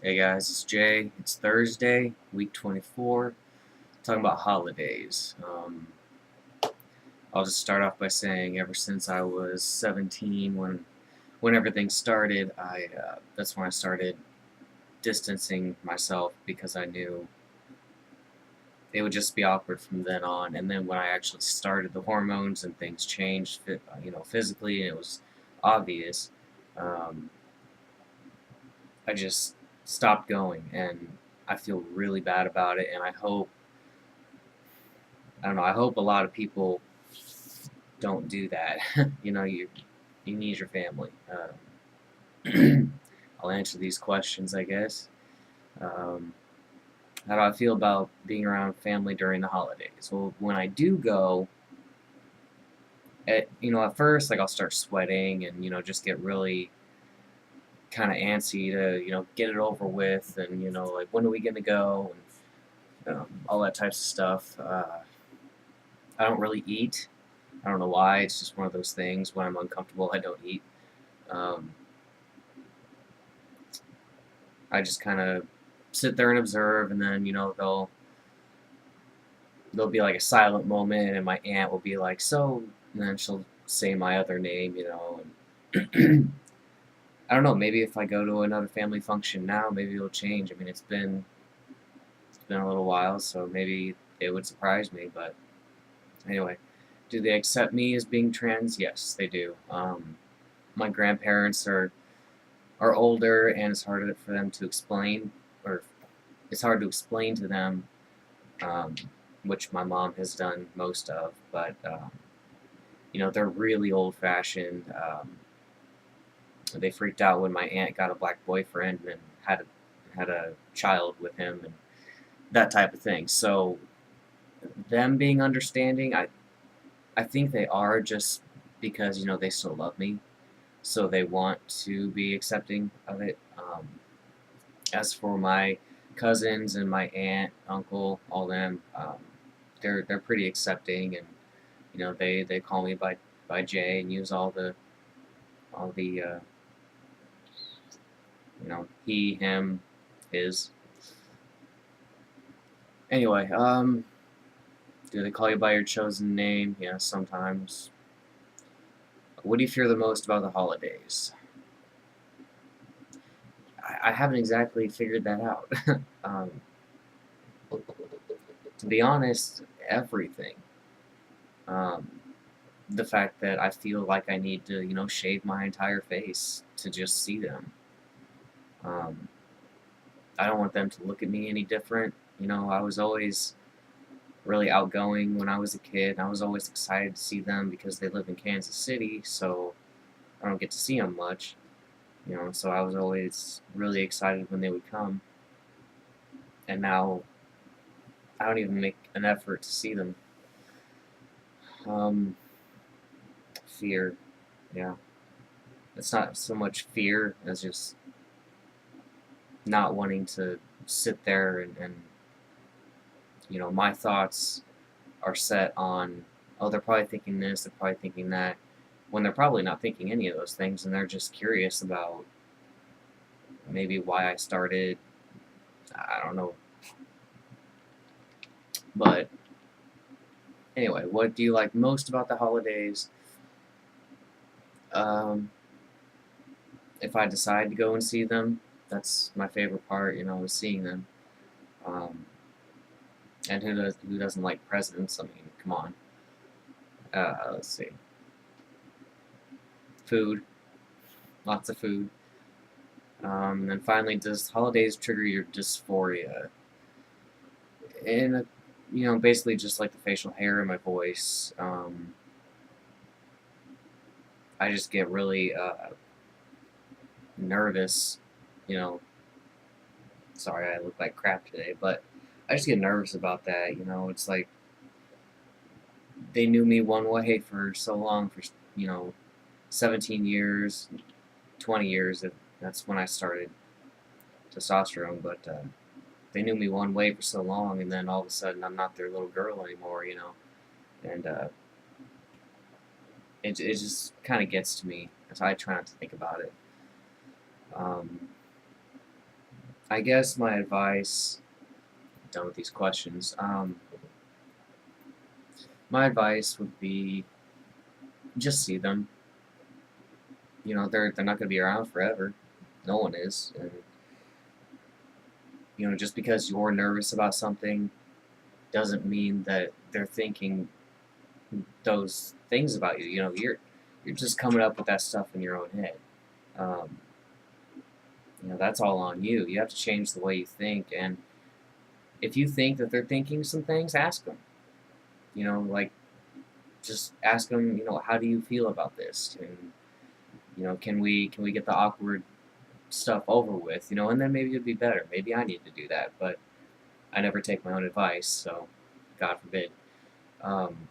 Hey guys, it's Jay. It's Thursday, week 24. Talking about holidays. I'll just start off by saying, ever since I was 17, when everything started, that's when I started distancing myself because I knew it would just be awkward from then on. And then when I actually started, the hormones and things changed, physically, and it was obvious. Um, I just stopped going, and I feel really bad about it. And I don't know. I hope a lot of people don't do that. You need your family. I'll answer these questions, I guess. Um, how do I feel about being around family during the holidays? Well, when I do go, at first, like I'll start sweating and just get really kind of antsy to get it over with, and like when are we gonna go and all that types of stuff. I don't really eat. I don't know why. It's just one of those things. When I'm uncomfortable, I don't eat. Um, I just kind of sit there and observe, and then there'll be like a silent moment, and my aunt will be like, "So," and then she'll say my other name, and I don't know. Maybe if I go to another family function now, maybe it'll change. I mean, it's been a little while, so maybe it would surprise me. But anyway, do they accept me as being trans? Yes, they do. My grandparents are older, and it's harder for them to explain, or it's hard to explain to them, um, which my mom has done most of. But they're really old-fashioned. They freaked out when my aunt got a black boyfriend and had a child with him and that type of thing. So them being understanding, I think they are, just because they still love me, so they want to be accepting of it. As for my cousins and my aunt, uncle, all them, they're pretty accepting, and they call me by Jay and use all the he, him, his. Anyway, do they call you by your chosen name? Yeah, sometimes. What do you fear the most about the holidays? I haven't exactly figured that out. um, to be honest, everything. Um, the fact that I feel like I need to, shave my entire face to just see them. Um, I don't want them to look at me any different. I was always really outgoing when I was a kid. I was always excited to see them because they live in Kansas City, so I don't get to see them much. So I was always really excited when they would come, and now I don't even make an effort to see them. Um, fear, yeah. It's not so much fear as just not wanting to sit there and my thoughts are set on, oh, they're probably thinking this, they're probably thinking that, when they're probably not thinking any of those things, and they're just curious about maybe why I started. I don't know. But anyway, what do you like most about the holidays? Um, if I decide to go and see them, that's my favorite part, is seeing them. Um, and who doesn't like presents? I mean, come on. Let's see. Food, lots of food. And then finally, does holidays trigger your dysphoria? And basically just like the facial hair in my voice. I just get really nervous. You know, sorry, I look like crap today, but I just get nervous about that. It's like they knew me one way for so long, for 17 years, 20 years. That's when I started testosterone, but they knew me one way for so long, and then all of a sudden I'm not their little girl anymore. And it just kind of gets to me, so I try not to think about it. Um, I guess my advice, done with these questions, my advice would be just see them. You know, they're not going to be around forever. No one is. And, you know, just because you're nervous about something doesn't mean that they're thinking those things about you. You know, you're just coming up with that stuff in your own head. Um, you know, that's all on you. You have to change the way you think. And if you think that they're thinking some things, ask them. You know, like just ask them. You know, how do you feel about this? And you know, can we get the awkward stuff over with? You know, and then maybe it'd be better. Maybe I need to do that, but I never take my own advice, so God forbid. Um,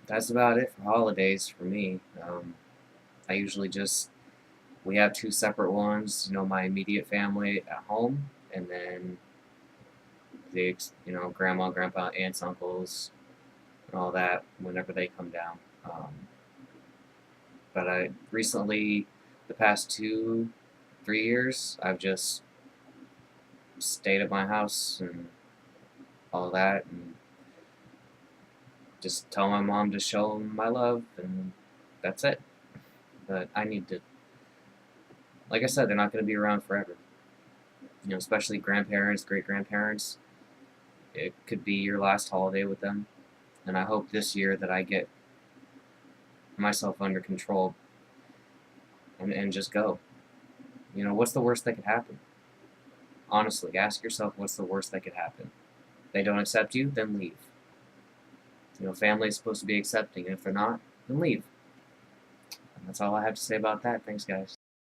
that's about it for holidays for me. I usually just we have two separate ones. You know, my immediate family at home, and then the grandma, grandpa, aunts, uncles, and all that whenever they come down. But I recently, the past 3 years, I've just stayed at my house and all that, and just tell my mom to show them my love, and that's it. But I need to, like I said, they're not going to be around forever. You know, especially grandparents, great grandparents. It could be your last holiday with them, and I hope this year that I get myself under control and just go. You know, what's the worst that could happen? Honestly, ask yourself what's the worst that could happen. They don't accept you, then leave. You know, family is supposed to be accepting, and if they're not, then leave. And that's all I have to say about that. Thanks, guys.